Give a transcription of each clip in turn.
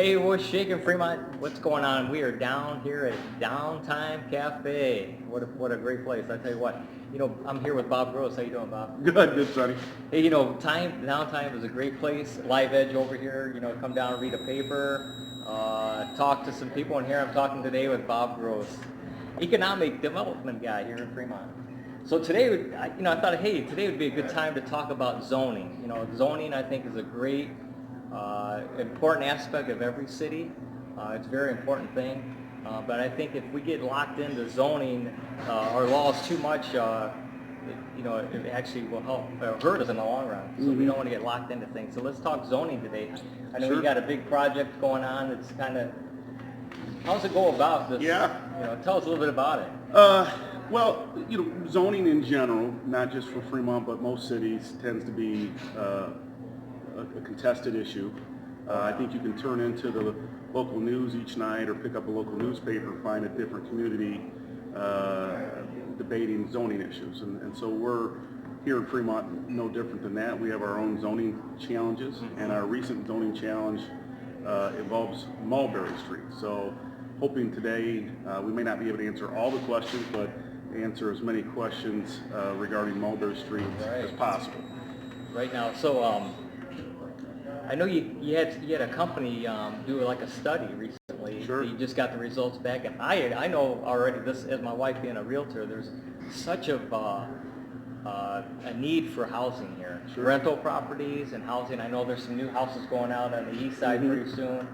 Hey, what's shaking, Fremont? What's going on? We are down here at Downtime Cafe. What a great place! I tell you what. I'm here with Bob Gross. How you doing, Bob? Good, Sonny. Hey, Downtime is a great place. Live Edge over here. Come down and read a paper, talk to some people in here. I'm talking today with Bob Gross, economic development guy here in Fremont. So today, I thought, hey, today would be a good time to talk about zoning. Zoning, I think, is a great, important aspect of every city. It's a very important thing. But I think if we get locked into zoning or laws too much, it actually will hurt us in the long run. So we don't want to get locked into things. So let's talk zoning today. I know you got a big project going on. It's kind of, how's it go about this? Yeah. Tell us a little bit about it. Well, zoning in general, not just for Fremont, but most cities, tends to be a contested issue. I think you can turn into the local news each night or pick up a local newspaper and find a different community debating zoning issues. And so we're here in Fremont no different than that. We have our own zoning challenges, and our recent zoning challenge involves Mulberry Street. So hoping today we may not be able to answer all the questions, but answer as many questions regarding Mulberry Street as possible. Right now, so I know you had a company do like a study recently. Sure. You just got the results back, and I know already, this as my wife being a realtor, there's such a need for housing here. Sure. Rental properties and housing. I know there's some new houses going out on the east side pretty soon,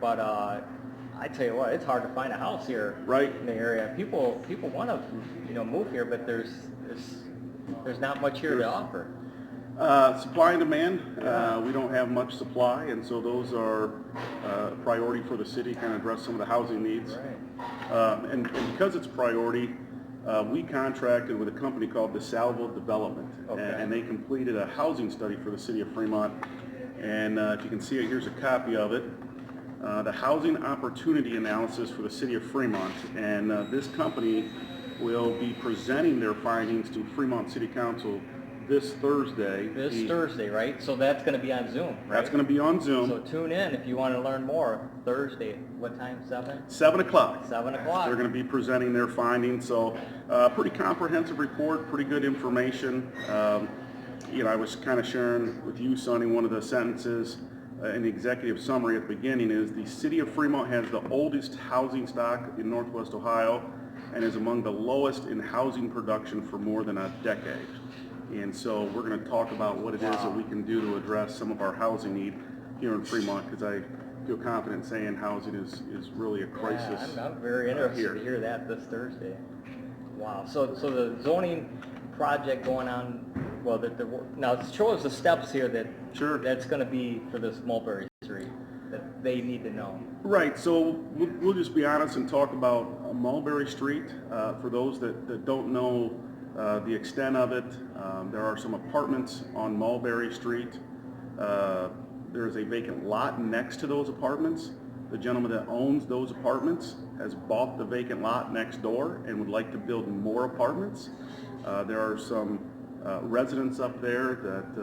but I tell you what, it's hard to find a house here in the area. People want to move here, but there's not much here to offer. Supply and demand, we don't have much supply, and so those are a priority for the city, kind of address some of the housing needs. Right. And because it's a priority, we contracted with a company called DeSalvo Development, and they completed a housing study for the city of Fremont. And if you can see it, here's a copy of it. The housing opportunity analysis for the city of Fremont, and this company will be presenting their findings to Fremont City Council this Thursday. This Thursday, right? So that's going to be on Zoom, right? That's going to be on Zoom. So tune in if you want to learn more. Thursday, what time? 7? 7 o'clock. 7 o'clock. They're going to be presenting their findings. So pretty comprehensive report, pretty good information. I was kind of sharing with you, Sonny, one of the sentences in the executive summary at the beginning is the city of Fremont has the oldest housing stock in Northwest Ohio and is among the lowest in housing production for more than a decade. And so we're going to talk about what it is that we can do to address some of our housing need here in Fremont, because I feel confident saying housing is really a crisis. Yeah, I'm very interested to hear that this Thursday. Wow. So the zoning project going on, well, now show us the steps here that's going to be for this Mulberry Street that they need to know. Right. So we'll just be honest and talk about Mulberry Street. For those that don't know the extent of it, there are some apartments on Mulberry Street. There's a vacant lot next to those apartments. The gentleman that owns those apartments has bought the vacant lot next door and would like to build more apartments. There are some residents up there that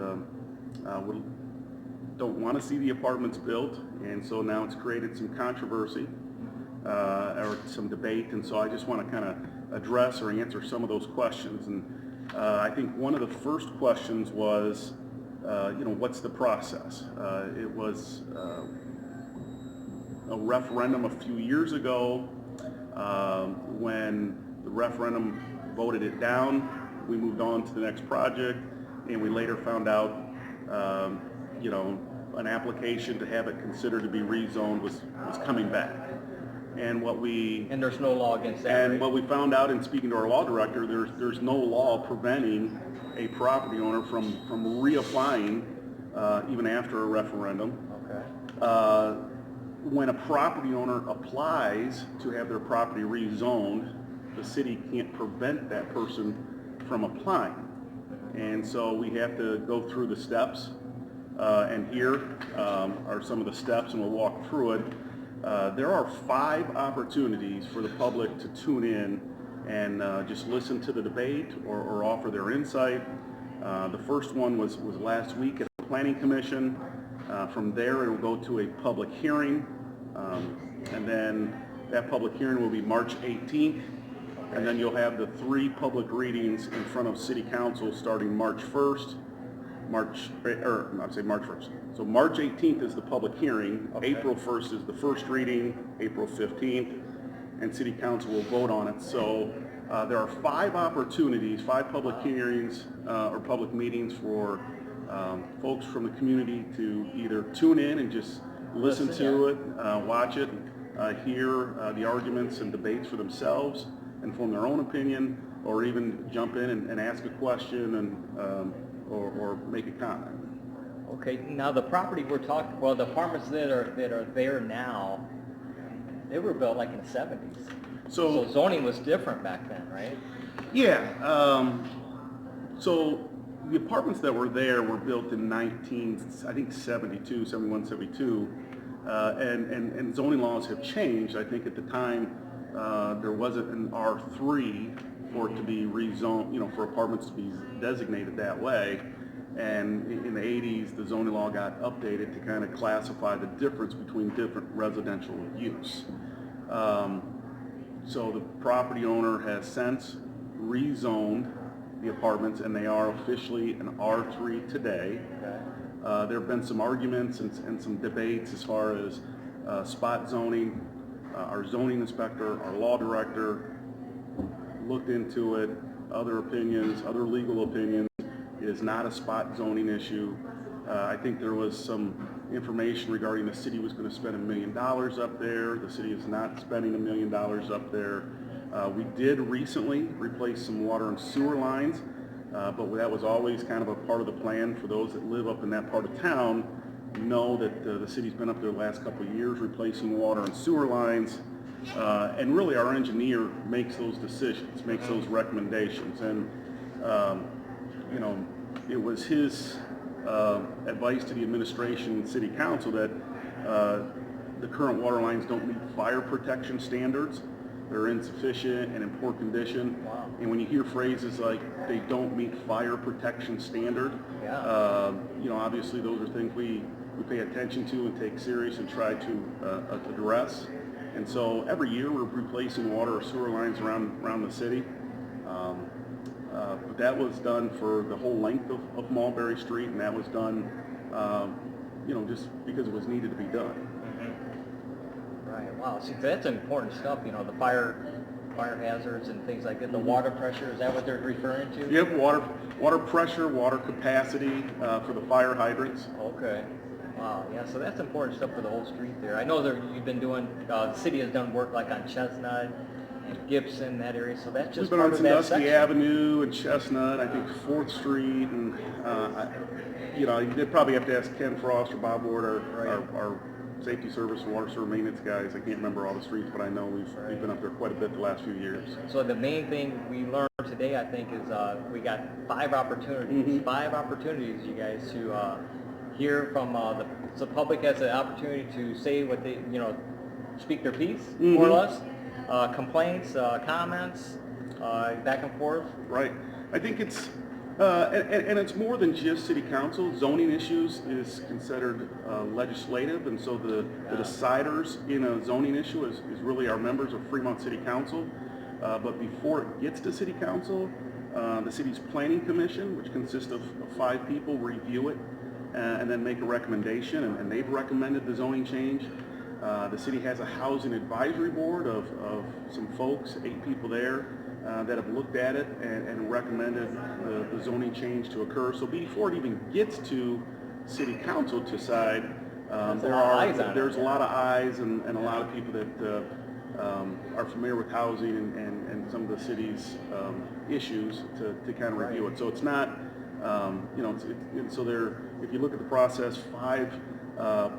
don't want to see the apartments built, and so now it's created some controversy or some debate, and so I just want to kind of address or answer some of those questions. And I think one of the first questions was, what's the process? It was a referendum a few years ago. When the referendum voted it down, we moved on to the next project, and we later found out, an application to have it considered to be rezoned was coming back. And there's no law against that. And what we found out in speaking to our law director, there's no law preventing a property owner from reapplying even after a referendum. Okay. When a property owner applies to have their property rezoned, the city can't prevent that person from applying. And so we have to go through the steps. And here are some of the steps, and we'll walk through it. There are 5 opportunities for the public to tune in and just listen to the debate or offer their insight. The first one was last week at the Planning Commission. From there, it will go to a public hearing. And then that public hearing will be March 18th. And then you'll have the 3 public readings in front of City Council starting March 1st. March 1st. So March 18th is the public hearing. Okay. April 1st is the first reading. April 15th, and City Council will vote on it. So there are 5 opportunities, 5 public hearings or public meetings for folks from the community to either tune in and just listen to it, watch it, hear the arguments and debates for themselves and form their own opinion, or even jump in and ask a question and or make a comment. Okay, now the property we're talking, well, the apartments that are there now, they were built like in the 70s. So zoning was different back then, right? Yeah. So the apartments that were there were built in 72, 71, 72, and zoning laws have changed. I think at the time there wasn't an R3 for it to be rezoned, for apartments to be designated that way. And in the 80s, the zoning law got updated to kind of classify the difference between different residential use. So the property owner has since rezoned the apartments, and they are officially an R3 today. Okay. There have been some arguments and some debates as far as spot zoning. Our zoning inspector, our law director looked into it, other opinions, other legal opinions. It is not a spot zoning issue. I think there was some information regarding the city was going to spend $1 million up there. The city is not spending $1 million up there. We did recently replace some water and sewer lines, but that was always kind of a part of the plan for those that live up in that part of town. Know that the city's been up there the last couple of years replacing water and sewer lines, and really our engineer makes those decisions, makes those recommendations, and it was his advice to the administration and city council that the current water lines don't meet fire protection standards. They're insufficient and in poor condition. Wow. And when you hear phrases like they don't meet fire protection standard, yeah. Obviously those are things we pay attention to and take serious and try to address. And so every year we're replacing water or sewer lines around the city. But that was done for the whole length of Mulberry Street, and that was done, just because it was needed to be done. Mm-hmm. Right. Wow. See, that's important stuff. The fire hazards and things like that. The water pressure, is that what they're referring to? Yep. Water pressure, water capacity for the fire hydrants. Okay. Wow. Yeah. So that's important stuff for the whole street there. I know that you've been doing. The city has done work like on Chestnut and Gibson, that area. So that's just We've been part on of that Sandusky section. Avenue and Chestnut. I think 4th Street, and you'd probably have to ask Ken Frost or Bob Ward, our safety service and water sewer maintenance guys. I can't remember all the streets, but I know we've been up there quite a bit the last few years. So the main thing we learned today, I think, is we got 5 opportunities. Mm-hmm. 5 opportunities, you guys, to hear from the public has an opportunity to say what they, speak their piece, Mm-hmm. more or less. Complaints, comments, back and forth. Right. I think it's, and it's more than just city council. Zoning issues is considered legislative, and so the deciders in a zoning issue is really our members of Fremont City Council. But before it gets to city council, the city's planning commission, which consists of 5 people, review it and then make a recommendation, and they've recommended the zoning change. The city has a housing advisory board of some folks, 8 people there, that have looked at it and recommended the zoning change to occur. So before it even gets to city council to decide, there's a lot of eyes and a lot of people that are familiar with housing and some of the city's issues to kind of review it. So it's not, so there, if you look at the process, 5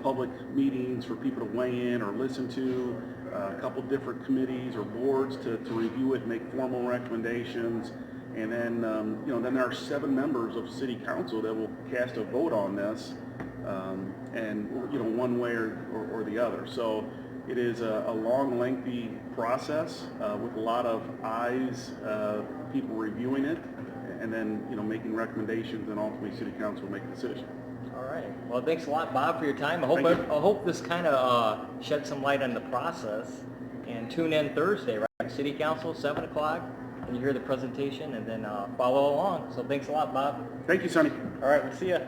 public meetings for people to weigh in or listen to, a couple different committees or boards to review it, make formal recommendations, and then then there are 7 members of city council that will cast a vote on this, and one way or the other. So it is a long, lengthy process with a lot of eyes, people reviewing it, and then making recommendations, and ultimately city council will make a decision. All right. Well, thanks a lot, Bob, for your time. I hope this kind of shed some light on the process. And tune in Thursday, right? City Council, 7 o'clock, and you hear the presentation, and then follow along. So thanks a lot, Bob. Thank you, Sonny. All right, we'll see ya.